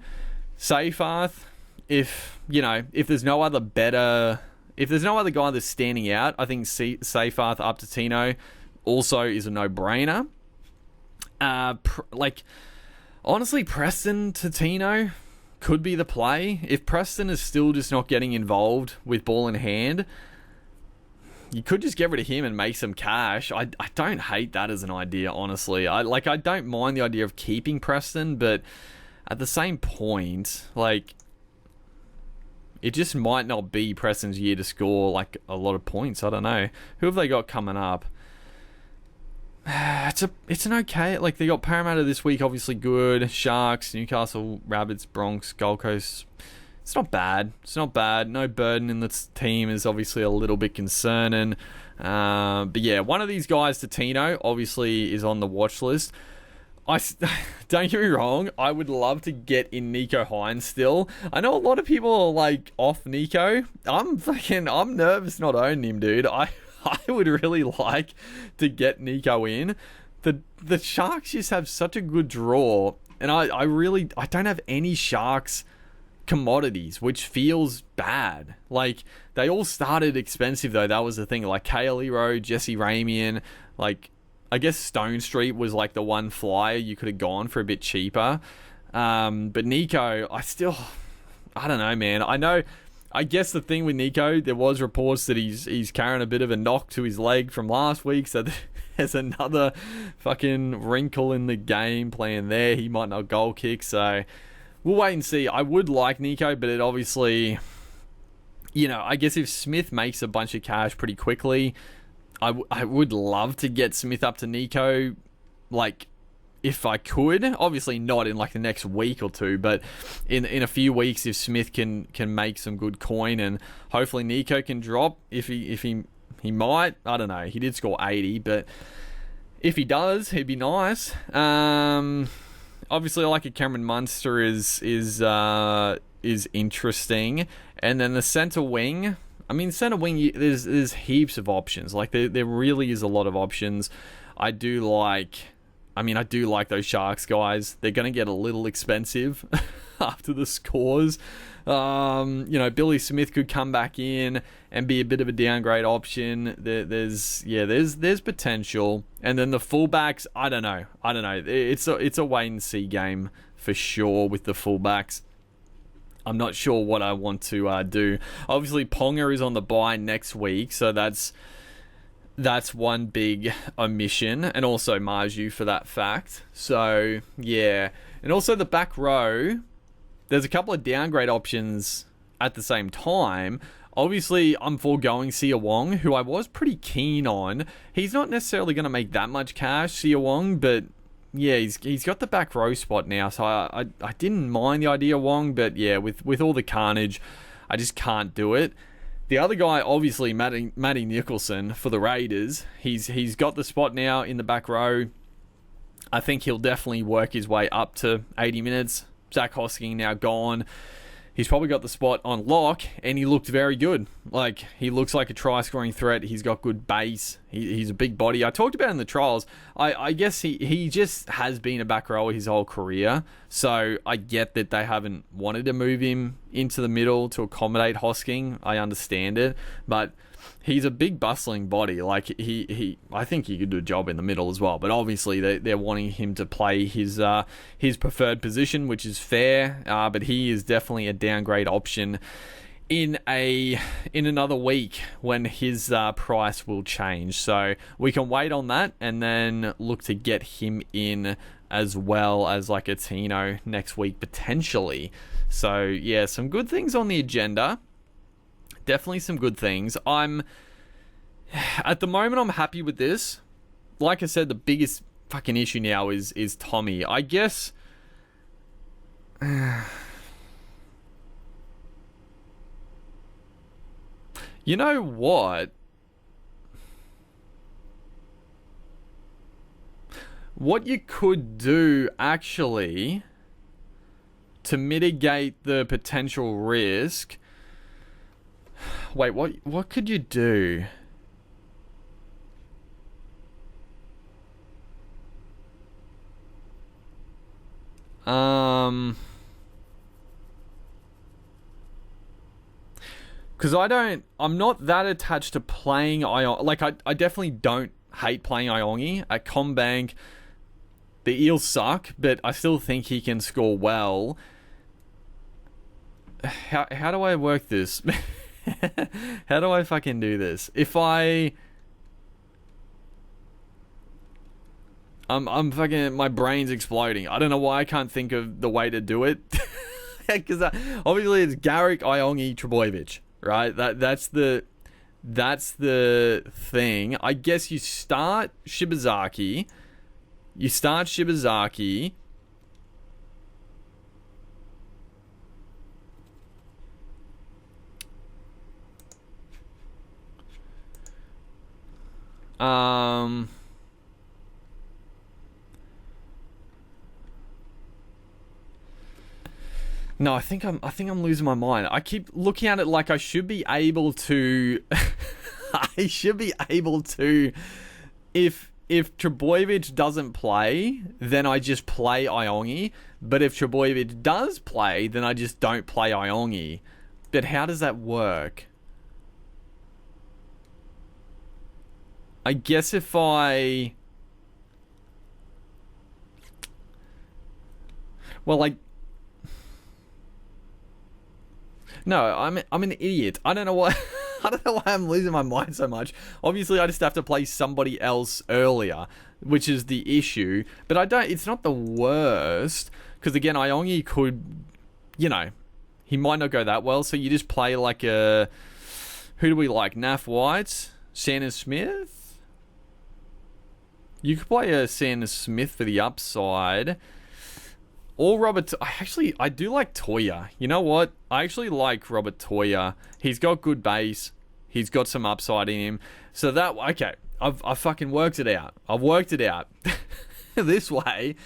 Seyfarth, if there's no other guy that's standing out, I think Seyfarth up to Tino also is a no-brainer. Honestly, Preston to Tino could be the play. If Preston is still just not getting involved with ball in hand, you could just get rid of him and make some cash. I don't hate that as an idea, honestly. I don't mind the idea of keeping Preston, but at the same point, like, it just might not be Preston's year to score like a lot of points. I don't know. Who have they got coming up? It's an okay. Like, they got Parramatta this week, obviously good. Sharks, Newcastle, Rabbits, Bronx, Gold Coast. It's not bad. It's not bad. No burden in the team is obviously a little bit concerning. But yeah, one of these guys, Tino, obviously is on the watch list. Don't get me wrong, I would love to get in Nico Hines still. I know a lot of people are like off Nico. I'm nervous not owning him, dude. I would really like to get Nico in. The Sharks just have such a good draw, and I don't have any Sharks commodities, which feels bad. Like, they all started expensive though. That was the thing. Like Kale Ero, Jesse Ramian, like, I guess Stone Street was like the one flyer you could have gone for a bit cheaper. But Nico, I don't know, man. I guess the thing with Nico, there was reports that he's carrying a bit of a knock to his leg from last week, so there's another fucking wrinkle in the game plan there. He might not goal kick, so we'll wait and see. I would like Nico, but it obviously, I guess if Smith makes a bunch of cash pretty quickly, I would love to get Smith up to Nico, like, if I could. Obviously not in like the next week or two, but in a few weeks, if Smith can make some good coin, and hopefully Nico can drop. If he might, I don't know. He did score 80, but if he does, he'd be nice. Obviously, I like a Cameron Munster is interesting, and then the centre wing. I mean, centre wing, there's heaps of options. Like, there really is a lot of options. I do like those Sharks guys. They're going to get a little expensive after the scores. Billy Smith could come back in and be a bit of a downgrade option. There's potential. And then the fullbacks, I don't know. It's a wait and see game for sure with the fullbacks. I'm not sure what I want to do. Obviously, Ponga is on the bye next week, so that's one big omission, and also Marju for that fact. So, yeah. And also the back row, there's a couple of downgrade options at the same time. Obviously, I'm foregoing Sia Wong, who I was pretty keen on. He's not necessarily going to make that much cash, Sia Wong, but yeah, he's got the back row spot now, so I didn't mind the idea of Wong, but yeah, with all the carnage, I just can't do it. The other guy, obviously, Matty Nicholson for the Raiders. He's got the spot now in the back row. I think he'll definitely work his way up to 80 minutes. Zach Hosking now gone. He's probably got the spot on lock, and he looked very good. Like, he looks like a try-scoring threat. He's got good base. He's a big body. I talked about it in the trials. I guess he just has been a back rower his whole career. So I get that they haven't wanted to move him into the middle to accommodate Hosking. I understand it. But he's a big bustling body. Like, I think he could do a job in the middle as well. But obviously they're wanting him to play his preferred position, which is fair. But he is definitely a downgrade option in another week when his price will change. So we can wait on that and then look to get him in as well as like a Tino next week potentially. So yeah, some good things on the agenda. Definitely some good things. At the moment, I'm happy with this. Like I said, the biggest fucking issue now is Tommy. I guess. You know what? What you could do, actually, to mitigate the potential risk. Wait, what could you do? Because I'm not that attached to playing Ion. Like, I definitely don't hate playing Iongi. At Combank, the Eels suck, but I still think he can score well. How do I work this? How do I fucking do this? I'm fucking, my brain's exploding. I don't know why I can't think of the way to do it. Because obviously it's Garrick, Iongi, Trbojevic, right? That's the thing. I guess you start Shibazaki. No, I think I'm losing my mind. I keep looking at it like I should be able to if Trbojevic doesn't play, then I just play Iongi. But if Trbojevic does play, then I just don't play Iongi. But how does that work? I guess if I... Well, like... No, I'm an idiot. I don't know why... I don't know why I'm losing my mind so much. Obviously, I just have to play somebody else earlier, which is the issue. But I don't... It's not the worst. Because, again, Iongi could... You know, he might not go that well. So you just play like a... Who do we like? Naf White? Sanders Smith? You could play a Sanders Smith for the upside. Or Robert... I do like Toya. You know what? I actually like Robert Toya. He's got good base. He's got some upside in him. So that... Okay. I've fucking worked it out. I've worked it out. This way,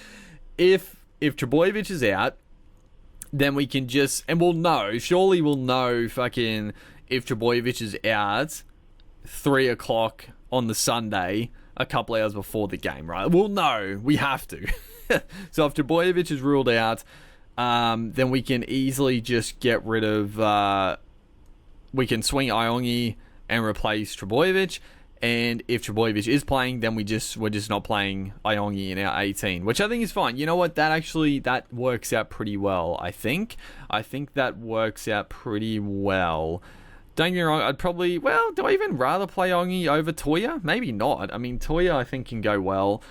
if Trbojevic is out, then we can just... And we'll know. Surely we'll know fucking... If Trbojevic is out 3 o'clock on the Sunday, a couple hours before the game, right? We'll know. We have to. So if Trbojevic is ruled out, then we can easily just get rid of... we can swing Iongi and replace Trbojevic. And if Trbojevic is playing, then we're just not playing Iongi in our 18, which I think is fine. You know what? That works out pretty well, I think. I think that works out pretty well. Don't get me wrong, I'd probably... Well, do I even rather play Iongi over Toya? Maybe not. I mean, Toya, I think, can go well.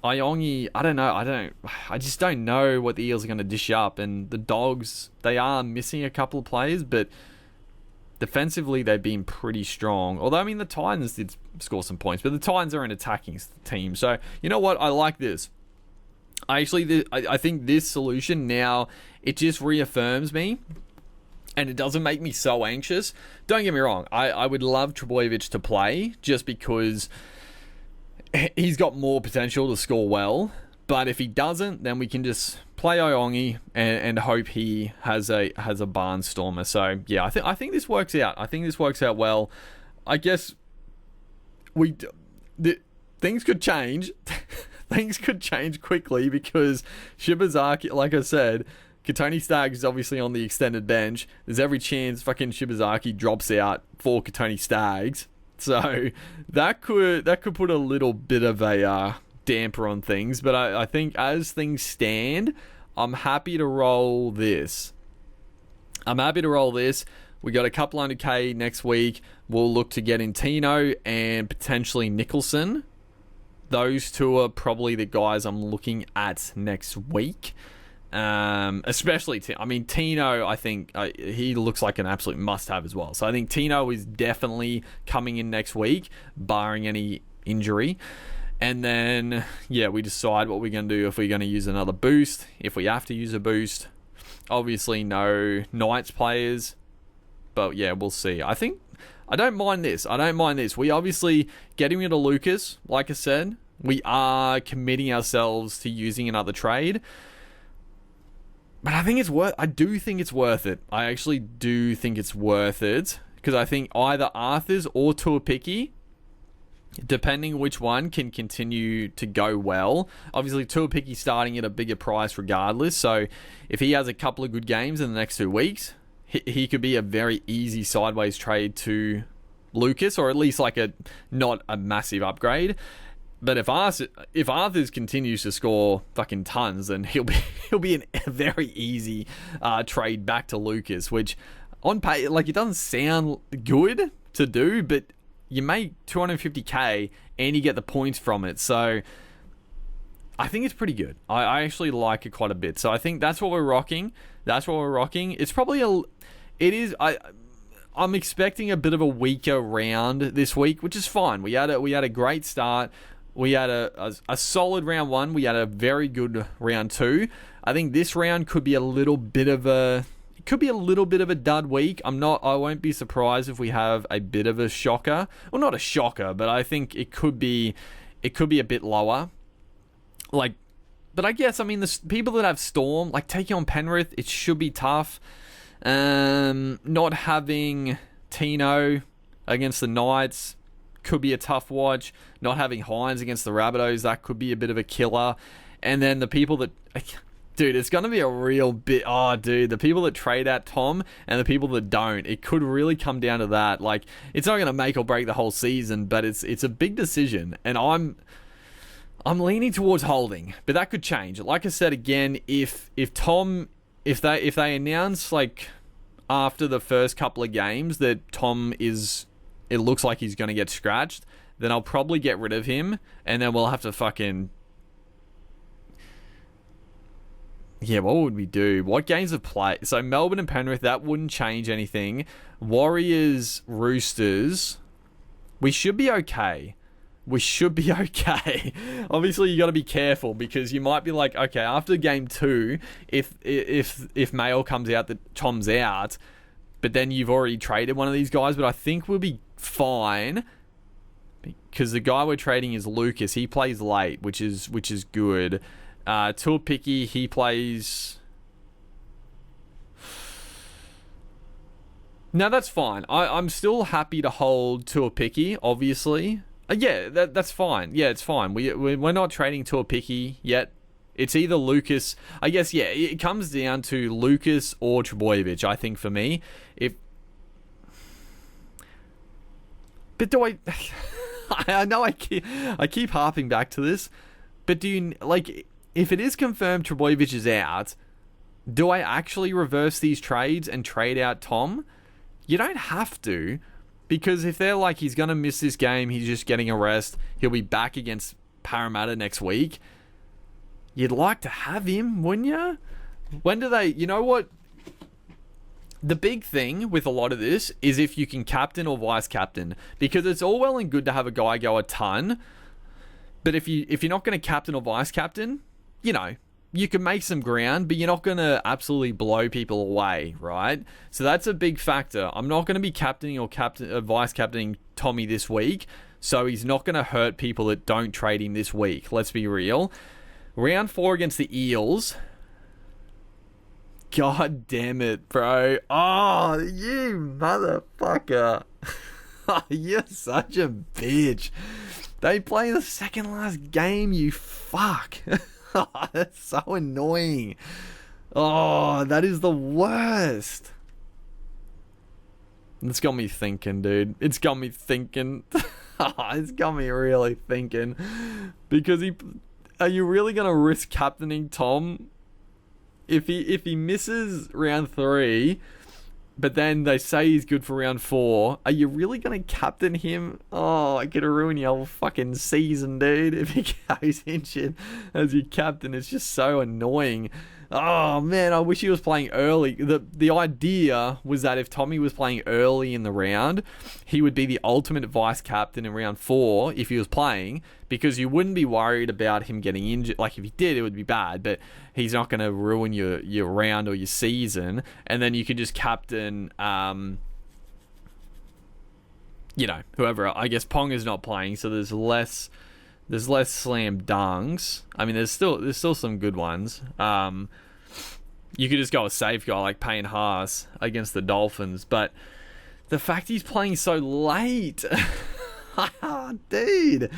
Iongi, I don't know. I just don't know what the Eels are going to dish up. And the Dogs, they are missing a couple of players, but defensively, they've been pretty strong. Although, I mean, the Titans did score some points, but the Titans are an attacking team. So, you know what? I like this. I think this solution now, it just reaffirms me. And it doesn't make me so anxious. Don't get me wrong. I would love Trbojevic to play just because he's got more potential to score well. But if he doesn't, then we can just play Iongi and hope he has a barnstormer. So yeah, I think this works out. I think this works out well. I guess things could change. Things could change quickly because Shibazaki, like I said, Katoni Staggs is obviously on the extended bench. There's every chance fucking Shibazaki drops out for Katoni Staggs. So that could put a little bit of a damper on things. But I think as things stand, I'm happy to roll this. We got a couple 100k next week. We'll look to get in Tino and potentially Nicholson. Those two are probably the guys I'm looking at next week. Especially Tino, I think he looks like an absolute must-have as well. So I think Tino is definitely coming in next week, barring any injury. And then, yeah, we decide what we're going to do, if we're going to use another boost, if we have to use a boost. Obviously, no Knights players, but yeah, we'll see. I don't mind this. We obviously getting rid of Lucas, like I said, we are committing ourselves to using another trade. But I do think it's worth it. I actually do think it's worth it. Because I think either Arthurs or Tuapiki, depending which one, can continue to go well. Obviously, Tuapiki starting at a bigger price regardless. So if he has a couple of good games in the next 2 weeks, he could be a very easy sideways trade to Lucas. Or at least like not a massive upgrade. But if Arthurs continues to score fucking tons, then he'll be a very easy trade back to Lucas, which on pay, like, it doesn't sound good to do, but you make 250k and you get the points from it. So I think it's pretty good. I actually like it quite a bit. So I think that's what we're rocking. It's probably I'm expecting a bit of a weaker round this week, which is fine. We had a great start. We had a solid round 1. We had a very good round 2. I think this round could be a little bit of a dud week. I won't be surprised if we have a bit of a shocker. Well, not a shocker, but I think it could be a bit lower. Like, but I guess, I mean, the people that have Storm, like taking on Penrith, it should be tough. Not having Tino against the Knights could be a tough watch. Not having Hines against the Rabbitohs, that could be a bit of a killer. And then the people that... Dude, it's going to be a real bit... Oh, dude, the people that trade at Tom and the people that don't, it could really come down to that. Like, it's not going to make or break the whole season, but it's a big decision. And I'm leaning towards holding, but that could change. Like I said again, if they announce, like, after the first couple of games that Tom it looks like he's going to get scratched, then I'll probably get rid of him, and then we'll have to fucking... Yeah, what would we do? What games have played? So Melbourne and Penrith, that wouldn't change anything. Warriors, Roosters, we should be okay. Obviously, you got to be careful, because you might be like, okay, after game 2, if Mail comes out that Tom's out, but then you've already traded one of these guys. But I think we'll be fine, because the guy we're trading is Lucas. He plays late, which is good. Tuapiki, he plays... No, that's fine. I'm still happy to hold Tuapiki, obviously. Yeah, that's fine. Yeah, it's fine. We're not trading Tuapiki yet. It's either Lucas... I guess, yeah, it comes down to Lucas or Trbojevic, I think, for me. But do I... I know I keep harping back to this, but do you... Like, if it is confirmed Trbojevic is out, do I actually reverse these trades and trade out Tom? You don't have to, because if they're like, he's going to miss this game, he's just getting a rest, he'll be back against Parramatta next week, you'd like to have him, wouldn't you? When do they... You know what? The big thing with a lot of this is if you can captain or vice captain, because it's all well and good to have a guy go a ton, but if you're not going to captain or vice captain, you know, you can make some ground, but you're not going to absolutely blow people away, right? So that's a big factor. I'm not going to be captaining or vice captaining Tommy this week, so he's not going to hurt people that don't trade him this week. Let's be real. Round 4 against the Eels. God damn it, bro. Oh, you motherfucker. You're such a bitch. They play the second last game, you fuck. That's so annoying. Oh, that is the worst. It's got me thinking, dude. It's got me thinking. It's got me really thinking. Because are you really going to risk captaining Tom? If he misses round 3, but then they say he's good for round 4, are you really going to captain him? Oh, it could ruin your whole fucking season, dude. If he goes injured as your captain, it's just so annoying. Oh, man, I wish he was playing early. The idea was that if Tommy was playing early in the round, he would be the ultimate vice captain in round 4 if he was playing, because you wouldn't be worried about him getting injured. Like, if he did, it would be bad, but he's not going to ruin your round or your season. And then you could just captain, whoever. I guess Ponga's not playing, so there's less slam dunks. I mean, there's still some good ones. You could just go a safe guy like Payne Haas against the Dolphins, but the fact he's playing so late, dude.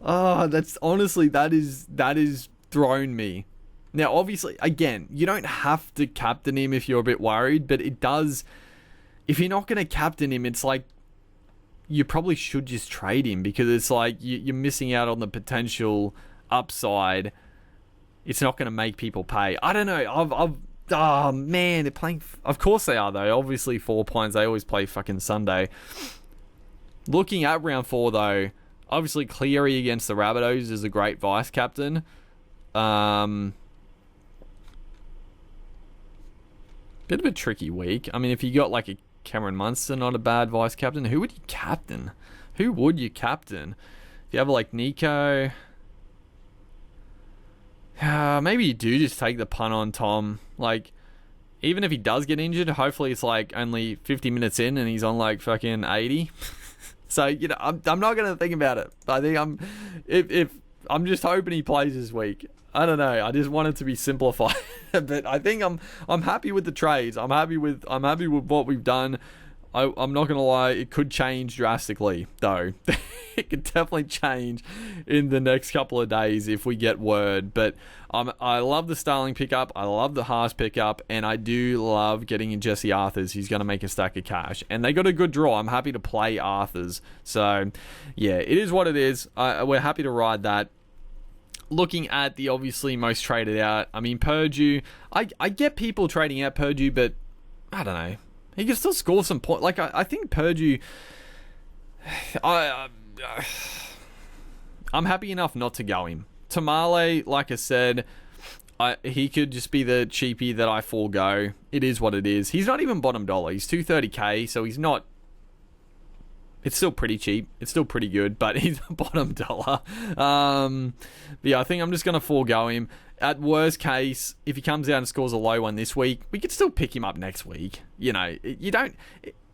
Oh, that's honestly that is thrown me. Now, obviously, again, you don't have to captain him if you're a bit worried, but it does. If you're not going to captain him, it's like, you probably should just trade him, because it's like you're missing out on the potential upside. It's not going to make people pay. I don't know. Oh, man, they're playing... Of course they are, though. Obviously, 4 Pines, they always play fucking Sunday. Looking at round 4, though, obviously Cleary against the Rabbitohs is a great vice-captain. Bit of a tricky week. I mean, if you got, like, a Cameron Munster, not a bad vice-captain, who would you captain? Who would you captain? If you have, like, Nico... maybe you do just take the punt on Tom. Like, even if he does get injured, hopefully it's like only 50 minutes in and he's on like fucking 80. So, you know, I'm not going to think about it. I think I'm just hoping he plays this week. I don't know. I just want it to be simplified. But I think I'm happy with the trades. I'm happy with what we've done. I'm not going to lie, it could change drastically, though. It could definitely change in the next couple of days if we get word. But I love the Starling pickup. I love the Haas pickup. And I do love getting in Jesse Arthurs. He's going to make a stack of cash. And they got a good draw. I'm happy to play Arthurs. So, yeah, it is what it is. We're happy to ride that. Looking at the obviously most traded out, I mean, Purdue. I get people trading out Purdue, but I don't know. He can still score some points. Like, I think Purdue... I'm happy enough not to go him. Tamale, like I said, he could just be the cheapie that I forego. It is what it is. He's not even bottom dollar. He's 230k, so he's not... It's still pretty cheap. It's still pretty good, but he's bottom dollar. But yeah, I think I'm just going to forego him. At worst case, if he comes out and scores a low one this week, we could still pick him up next week. You know, you don't...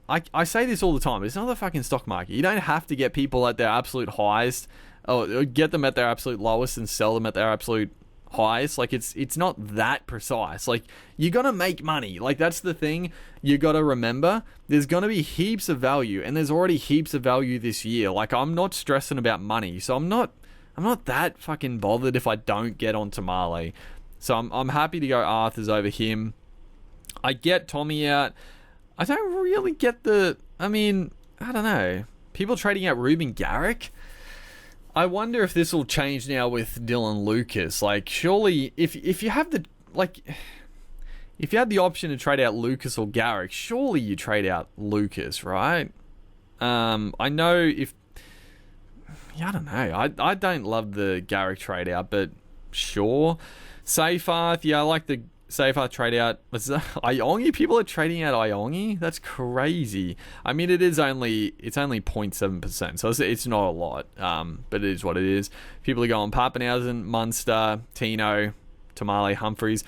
I say this all the time. It's not the fucking stock market. You don't have to get people at their absolute highest or get them at their absolute lowest and sell them at their absolute highest. Like, it's not that precise. Like, you got to make money. Like, that's the thing you got to remember. There's going to be heaps of value, and there's already heaps of value this year. Like, I'm not stressing about money, so I'm not that fucking bothered if I don't get on Tamale. So I'm happy to go Arthurs over him. I get Tommy out. I don't really get I mean, I don't know. People trading out Ruben Garrick. I wonder if this will change now with Dylan Lucas. Like, surely, if you have if you had the option to trade out Lucas or Garrick, surely you trade out Lucas, right? I know if... Yeah, I don't know. I don't love the Garrick trade out, but sure. Seyfarth, yeah, I like the Seyfarth trade out. Iongi? People are trading out Iongi? That's crazy. I mean, it's only 0.7%, so it's not a lot. But it is what it is. People are going Papenhausen, Munster, Tino, Tamale, Humphreys.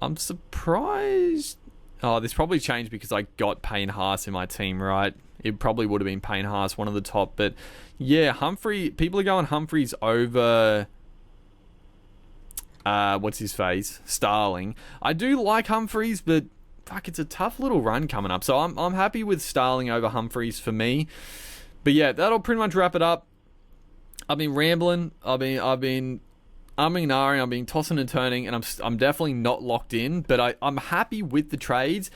I'm surprised. Oh, this probably changed because I got Payne Haas in my team, right? It probably would have been Payne Haas, one of the top. But yeah, people are going Humphreys over... what's his face? Starling. I do like Humphreys, but fuck, it's a tough little run coming up. So I'm happy with Starling over Humphreys for me. But yeah, that'll pretty much wrap it up. I've been rambling. I've been umming and ahhing. I've been tossing and turning, and I'm definitely not locked in. But I'm happy with the trades.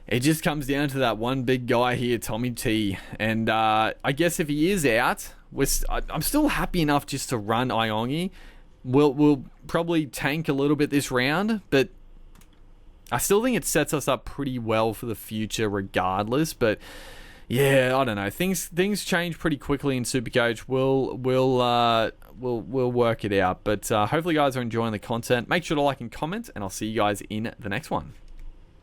It just comes down to that one big guy here, Tommy T. And I guess if he is out, I'm still happy enough just to run Iongi. We'll probably tank a little bit this round, but I still think it sets us up pretty well for the future regardless. But yeah, I don't know. Things change pretty quickly in Supercoach. We'll work it out. But hopefully you guys are enjoying the content. Make sure to like and comment, and I'll see you guys in the next one.